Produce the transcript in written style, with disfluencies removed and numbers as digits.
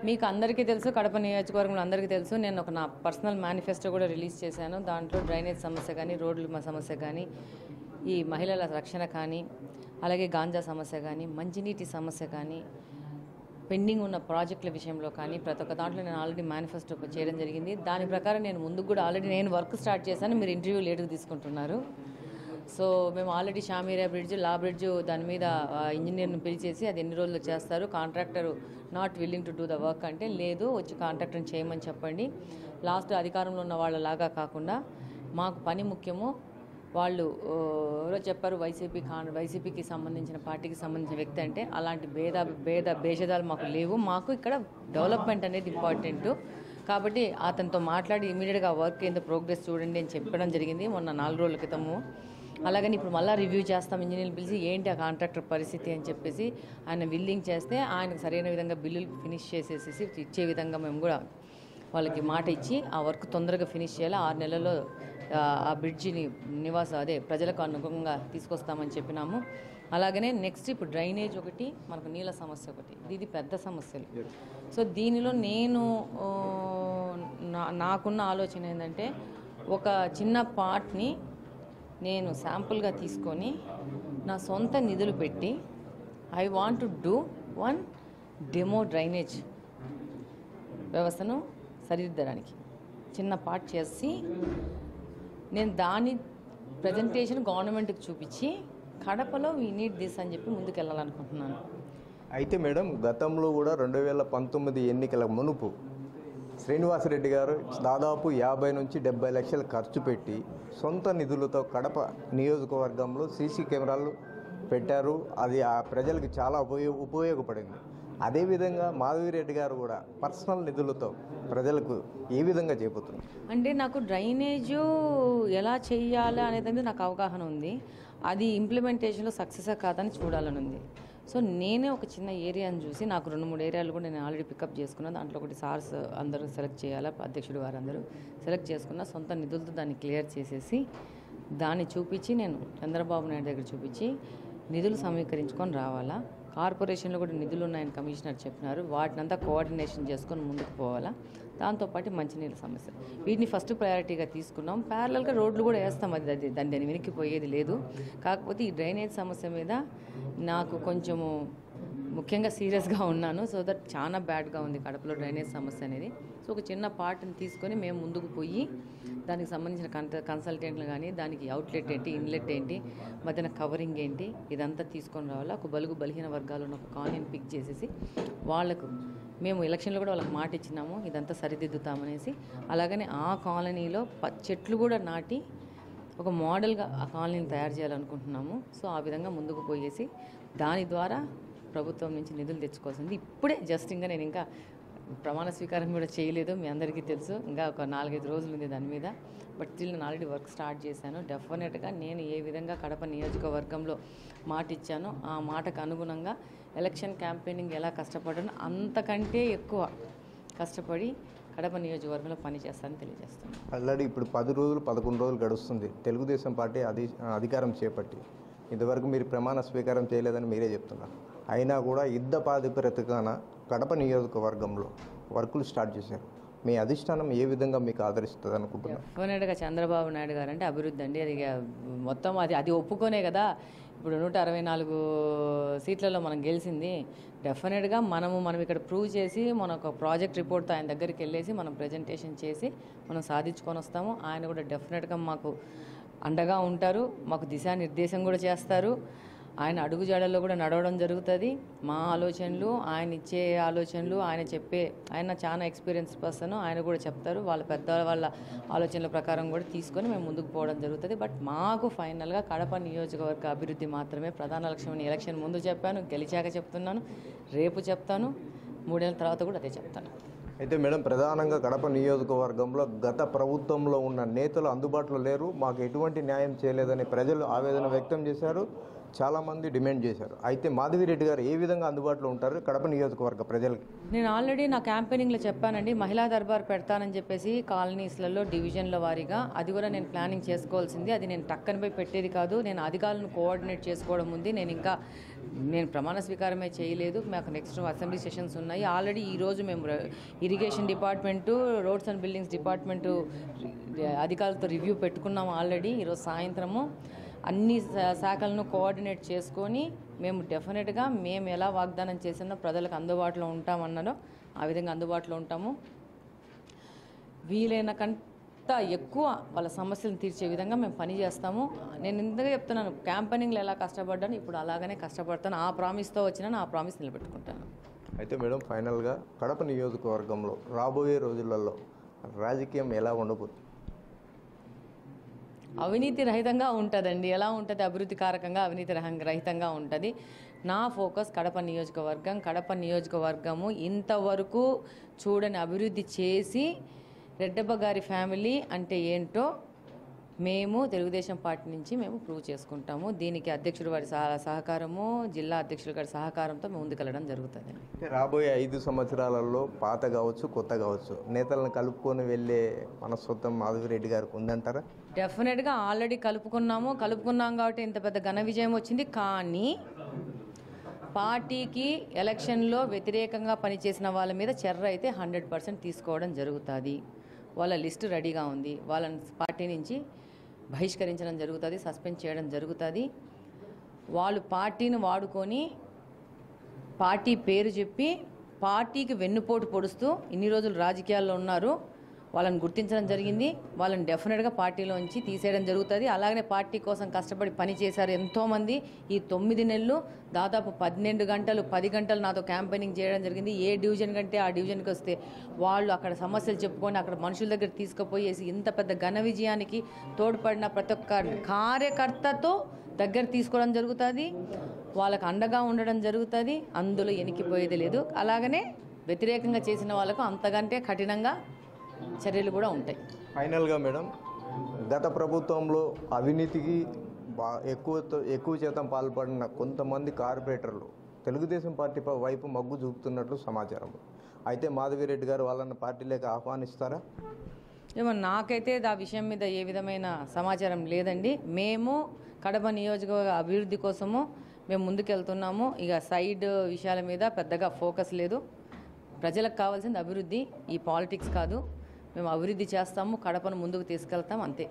మీకు అందరికీ తెలుసు, కడప నియోజకవర్గంలో అందరికీ తెలుసు, నేను నా పర్సనల్ మేనిఫెస్టో కూడా రిలీజ్ చేశాను. దాంట్లో డ్రైనేజ్ సమస్య కానీ, రోడ్ల సమస్య కానీ, ఈ మహిళల రక్షణ కానీ, అలాగే గాంజా సమస్య కానీ, మంచినీటి సమస్య కానీ, పెండింగ్ ఉన్న ప్రాజెక్టుల విషయంలో కానీ ప్రతి ఒక్క దాంట్లో నేను ఆల్రెడీ మేనిఫెస్టో చేయడం జరిగింది. దాని ప్రకారం నేను ముందుకు కూడా ఆల్రెడీ నేను వర్క్ స్టార్ట్ చేశాను. మీరు ఇంటర్వ్యూ లేట్గా తీసుకుంటున్నారు. సో మేము ఆల్రెడీ షామీరా బ్రిడ్జ్, లా బ్రిడ్జ్ దాని మీద ఇంజనీర్ని పిలిచేసి అది ఎన్ని రోజులు చేస్తారు, contractor not willing to do the work అంటే లేదు, వచ్చి కాంట్రాక్టర్ని చేయమని చెప్పండి. లాస్ట్ అధికారంలో ఉన్న వాళ్ళలాగా కాకుండా మాకు పని ముఖ్యము. వాళ్ళు ఎవరో చెప్పారు వైసీపీకి సంబంధించిన పార్టీకి సంబంధించిన వ్యక్తి అంటే, అలాంటి భేషజాలు మాకు లేవు. మాకు ఇక్కడ డెవలప్మెంట్ అనేది ఇంపార్టెంట్. కాబట్టి అతనితో మాట్లాడి ఇమీడియట్గా వర్క్ ఏందో ప్రోగ్రెస్ చూడండి అని చెప్పడం జరిగింది మొన్న 4 రోజుల క్రితము. అలాగని ఇప్పుడు మళ్ళీ రివ్యూ చేస్తాం, ఇంజనీర్లు పిలిచి ఏంటి ఆ కాంట్రాక్టర్ పరిస్థితి అని చెప్పేసి ఆయన విల్లింగ్ చేస్తే ఆయనకు సరైన విధంగా బిల్లులు ఫినిష్ చేసేసి ఇచ్చే విధంగా మేము కూడా వాళ్ళకి మాట ఇచ్చి ఆ వర్క్ తొందరగా ఫినిష్ చేయాలి. 6 నెలల్లో ఆ బ్రిడ్జిని ప్రజలకు అనుగుణంగా తీసుకొస్తామని చెప్పినాము. అలాగనే నెక్స్ట్ ఇప్పుడు డ్రైనేజ్ ఒకటి, మనకు నీళ్ళ సమస్య ఒకటి, ఇది పెద్ద సమస్యలు. సో దీనిలో నేను నాకున్న ఆలోచన ఏంటంటే, ఒక చిన్న పార్ట్ని నేను శాంపుల్గా తీసుకొని నా సొంత నిధులు పెట్టి I want to do one demo drainage వ్యవస్థను సరిదిద్దడానికి చిన్న పార్ట్ చేసి నేను దాని ప్రజెంటేషన్ గవర్నమెంట్కి చూపించి కడపలో వీ నీడ్ దిస్ అని చెప్పి ముందుకు వెళ్ళాలనుకుంటున్నాను. అయితే మేడం, గతంలో కూడా 2019 ఎన్నికల మునుపు శ్రీనివాసరెడ్డి గారు దాదాపు 50 నుంచి 70 లక్షలు ఖర్చు పెట్టి సొంత నిధులతో కడప నియోజకవర్గంలో సీసీ కెమెరాలు పెట్టారు. అది ఆ ప్రజలకు చాలా ఉపయోగపడింది. అదేవిధంగా మాధవిరెడ్డి గారు కూడా పర్సనల్ నిధులతో ప్రజలకు ఏ విధంగా చేపడుతున్నారు అంటే, నాకు డ్రైనేజు ఎలా చేయాలి అనేది నాకు అవగాహన ఉంది. అది ఇంప్లిమెంటేషన్లో సక్సెస్ కాదని చూడాలని ఉంది. సో నేనే ఒక చిన్న ఏరియాని చూసి, నాకు 2-3 ఏరియాలు కూడా నేను ఆల్రెడీ పికప్ చేసుకున్నాను. దాంట్లో ఒకటి సార్స్ అందరూ సెలెక్ట్ చేయాలా, అధ్యక్షుడు గారు అందరూ సెలెక్ట్ చేసుకున్న సొంత నిధులతో దాన్ని క్లియర్ చేసేసి దాన్ని చూపించి నేను చంద్రబాబు నాయుడు దగ్గర చూపించి నిధులు సమీకరించుకొని రావాలా. కార్పొరేషన్లో కూడా నిధులు ఉన్నాయని కమిషనర్ చెప్పినారు. వాటినంతా కోఆర్డినేషన్ చేసుకొని ముందుకు పోవాలా. దాంతోపాటు మంచినీళ్ళ సమస్య, వీటిని ఫస్ట్ ప్రయారిటీగా తీసుకున్నాం. ప్యారలల్గా రోడ్లు కూడా వేస్తాం, దాన్ని వెనక్కిపోయేది లేదు. కాకపోతే ఈ డ్రైనేజ్ సమస్య మీద నాకు కొంచెము ముఖ్యంగా సీరియస్గా ఉన్నాను. సో దట్ చాలా బ్యాడ్గా ఉంది కడపలో డ్రైనేజ్ సమస్య అనేది. సో ఒక చిన్న పార్ట్ని తీసుకొని మేము ముందుకు పోయి దానికి సంబంధించిన కన్సల్టెంట్లు కానీ, దానికి అవుట్లెట్ ఏంటి, ఇన్లెట్ ఏంటి, మధ్యన కవరింగ్ ఏంటి, ఇదంతా తీసుకొని రావాలా. ఒక బలహీన వర్గాలను ఒక కాలనీని పిక్ చేసేసి వాళ్లకు మేము ఎలక్షన్లో కూడా వాళ్ళకి మాట ఇచ్చినాము, ఇదంతా సరిదిద్దుతామనేసి. అలాగనే ఆ కాలనీలో చెట్లు కూడా నాటి ఒక మోడల్గా ఆ కాలనీని తయారు చేయాలనుకుంటున్నాము. సో ఆ విధంగా ముందుకు పోయేసి దాని ద్వారా ప్రభుత్వం నుంచి నిధులు తెచ్చుకోవాల్సింది. ఇప్పుడే జస్ట్ ఇంకా నేను ఇంకా ప్రమాణ స్వీకారం కూడా చేయలేదు, మీ అందరికీ తెలుసు. ఇంకా ఒక 4-5 రోజులు ఉంది దాని మీద. బట్ స్టిల్ నేను ఆల్రెడీ వర్క్ స్టార్ట్ చేశాను. డెఫినెట్గా నేను ఏ విధంగా కడప నియోజకవర్గంలో మాట ఇచ్చానో ఆ మాటకు అనుగుణంగా ఎలక్షన్ క్యాంపెయినింగ్ ఎలా కష్టపడ్డానో అంతకంటే ఎక్కువ కష్టపడి కడప నియోజకవర్గంలో పనిచేస్తానని తెలియజేస్తాను. ఆల్రెడీ ఇప్పుడు 10 రోజులు 11 రోజులు గడుస్తుంది తెలుగుదేశం పార్టీ అధికారం చేపట్టి. ఇంతవరకు మీరు ప్రమాణ స్వీకారం చేయలేదని మీరే చెప్తున్నారు. అయినా కూడా యుద్ధ ప్రాతిపదికన కడప నియోజకవర్గంలో వర్కులు స్టార్ట్ చేశారు. మీ అధిష్టానం ఏ విధంగా మీకు ఆదరిస్తుంది అనుకుంటున్నారు? డెఫినెట్గా చంద్రబాబు నాయుడు గారు అంటే అభివృద్ధి అండి. అది మొత్తం అది ఒప్పుకోనే కదా ఇప్పుడు 164 సీట్లలో మనం గెలిచింది. డెఫినెట్గా మనం ఇక్కడ ప్రూవ్ చేసి మన ఒక ప్రాజెక్ట్ రిపోర్ట్తో ఆయన దగ్గరికి వెళ్ళేసి మనం ప్రజెంటేషన్ చేసి మనం సాధించుకొని వస్తాము. ఆయన కూడా డెఫినెట్గా మాకు అండగా ఉంటారు, మాకు దిశానిర్దేశం కూడా చేస్తారు. ఆయన అడుగుజాడల్లో కూడా నడవడం జరుగుతుంది. మా ఆలోచనలు, ఆయన ఇచ్చే ఆలోచనలు, ఆయన చాలా ఎక్స్పీరియన్స్ పర్సన్, ఆయన కూడా చెప్తారు. వాళ్ళ ఆలోచనల ప్రకారం కూడా తీసుకొని మేము ముందుకు పోవడం జరుగుతుంది. బట్ మాకు ఫైనల్గా కడప నియోజకవర్గ అభివృద్ధి మాత్రమే ప్రధాన లక్ష్యం. ఎలక్షన్ ముందు చెప్పాను, గెలిచాక చెప్తున్నాను, రేపు చెప్తాను, 3 ఏళ్ళ తర్వాత కూడా అదే చెప్తాను. అయితే మేడం, ప్రధానంగా కడప నియోజకవర్గంలో గత ప్రభుత్వంలో ఉన్న నేతలు అందుబాటులో లేరు, మాకు ఎటువంటి న్యాయం చేయలేదని ప్రజలు ఆవేదన వ్యక్తం చేశారు. చాలామంది డిమాండ్ చేశారు. అయితే మాధవిరెడ్డి గారు ఏ విధంగా అందుబాటులో ఉంటారు కడప నియోజకవర్గ ప్రజలకి? నేను ఆల్రెడీ నా క్యాంపెయినింగ్లో చెప్పానండి, మహిళా దర్బార్ పెడతానని చెప్పేసి కాలనీస్లలో డివిజన్ల వారీగా. అది కూడా నేను ప్లానింగ్ చేసుకోవాల్సింది. అది నేను టక్కన పోయి పెట్టేది కాదు. నేను అధికారులను కోఆర్డినేట్ చేసుకోవడం ఉంది. నేను ప్రమాణ స్వీకారమే చేయలేదు. మాకు నెక్స్ట్ అసెంబ్లీ సెషన్స్ ఉన్నాయి. ఆల్రెడీ ఈరోజు మేము irrigation department, roads and buildings department అధికారులతో రివ్యూ పెట్టుకున్నాము ఆల్రెడీ. ఈరోజు సాయంత్రము అన్ని శాఖలను కోఆర్డినేట్ చేసుకొని మేము డెఫినెట్గా మేము ఎలా వాగ్దానం చేసినా ప్రజలకు అందుబాటులో ఉంటామన్నారో ఆ విధంగా అందుబాటులో ఉంటాము. వీలైన కంట ఎక్కువ వాళ్ళ సమస్యలను తీర్చే విధంగా మేము పని చేస్తాము. నేను ఇంతగా చెప్తున్నాను, క్యాంపెయినింగ్లో ఎలా కష్టపడ్డాను ఇప్పుడు అలాగనే కష్టపడతాను. ఆ ప్రామిస్తో వచ్చినా ఆ ప్రామిస్ నిలబెట్టుకుంటాను. అయితే మేడం, ఫైనల్గా కడప నియోజకవర్గంలో రాబోయే రోజులలో రాజకీయం ఎలా ఉండబోతుంది? అవినీతి రహితంగా ఉంటుందండి. ఎలా ఉంటుంది? అభివృద్ధి కారకంగా అవినీతి రహితంగా ఉంటుంది. నా ఫోకస్ కడప నియోజకవర్గం. కడప నియోజకవర్గము ఇంతవరకు చూడని అభివృద్ధి చేసి రెడ్డప్ప గారి ఫ్యామిలీ అంటే ఏంటో మేము తెలుగుదేశం పార్టీ నుంచి మేము ప్రూవ్ చేసుకుంటాము. దీనికి అధ్యక్షుడు వారి సహకారము, జిల్లా అధ్యక్షుల గారి సహకారంతో మేము ముందుకెళ్ళడం జరుగుతుంది. రాబోయే 5 సంవత్సరాలలో పాత కావచ్చు, కొత్త కావచ్చు, నేతలను కలుపుకొని వెళ్ళే మనస్తత్వం మాధవిరెడ్డి గారికి ఉందంటారా? డెఫినెట్గా ఆల్రెడీ కలుపుకున్నాం కాబట్టి ఇంత పెద్ద ఘన విజయం వచ్చింది. కానీ పార్టీకి ఎలక్షన్లో వ్యతిరేకంగా పనిచేసిన వాళ్ళ మీద చర్య అయితే 100% తీసుకోవడం జరుగుతుంది. వాళ్ళ లిస్టు రెడీగా ఉంది. వాళ్ళని పార్టీ నుంచి బహిష్కరించడం జరుగుతుంది, సస్పెండ్ చేయడం జరుగుతుంది. వాళ్ళు పార్టీని వాడుకొని పార్టీ పేరు చెప్పి పార్టీకి వెన్నుపోటు పొడుస్తూ ఇన్ని రోజులు రాజకీయాల్లో ఉన్నారు. వాళ్ళని గుర్తించడం జరిగింది. వాళ్ళని డెఫినెట్గా పార్టీలోంచి తీసేయడం జరుగుతుంది. అలాగనే పార్టీ కోసం కష్టపడి పనిచేశారు ఎంతోమంది. ఈ 9 నెలలు దాదాపు 12 గంటలు 10 గంటలు నాతో క్యాంపెయినింగ్ చేయడం జరిగింది. ఏ డివిజన్ కంటే ఆ డివిజన్కి వస్తే వాళ్ళు అక్కడ సమస్యలు చెప్పుకొని అక్కడ మనుషుల దగ్గర తీసుకుపోయేసి ఇంత పెద్ద ఘన విజయానికి తోడ్పడిన ప్రతి ఒక్క కార్యకర్తతో దగ్గర తీసుకోవడం జరుగుతుంది. వాళ్ళకు అండగా ఉండడం జరుగుతుంది. అందులో ఎనికిపోయేది లేదు. అలాగనే వ్యతిరేకంగా చేసిన వాళ్ళకు అంతకంటే కఠినంగా చర్యలు కూడా ఉంటాయి. ఫైనల్గా మేడం, గత ప్రభుత్వంలో అవినీతికి ఎక్కువ శాతం పాల్పడిన కొంతమంది కార్పొరేటర్లు తెలుగుదేశం పార్టీ వైపు మగ్గు చూపుతున్నట్లు సమాచారం. అయితే మాధవిరెడ్డి గారు వాళ్ళని పార్టీలోకి ఆహ్వానిస్తారా? ఏమో నాకైతే ఆ విషయం మీద ఏ విధమైన సమాచారం లేదండి. మేము కడప నియోజకవర్గ అభివృద్ధి కోసము మేము ముందుకెళ్తున్నాము. ఇక సైడ్ విషయాల మీద పెద్దగా ఫోకస్ లేదు. ప్రజలకు కావాల్సింది అభివృద్ధి, ఈ పాలిటిక్స్ కాదు. మేము అభివృద్ధి చేస్తాము, కడపను ముందుకు తీసుకెళ్తాం, అంతే.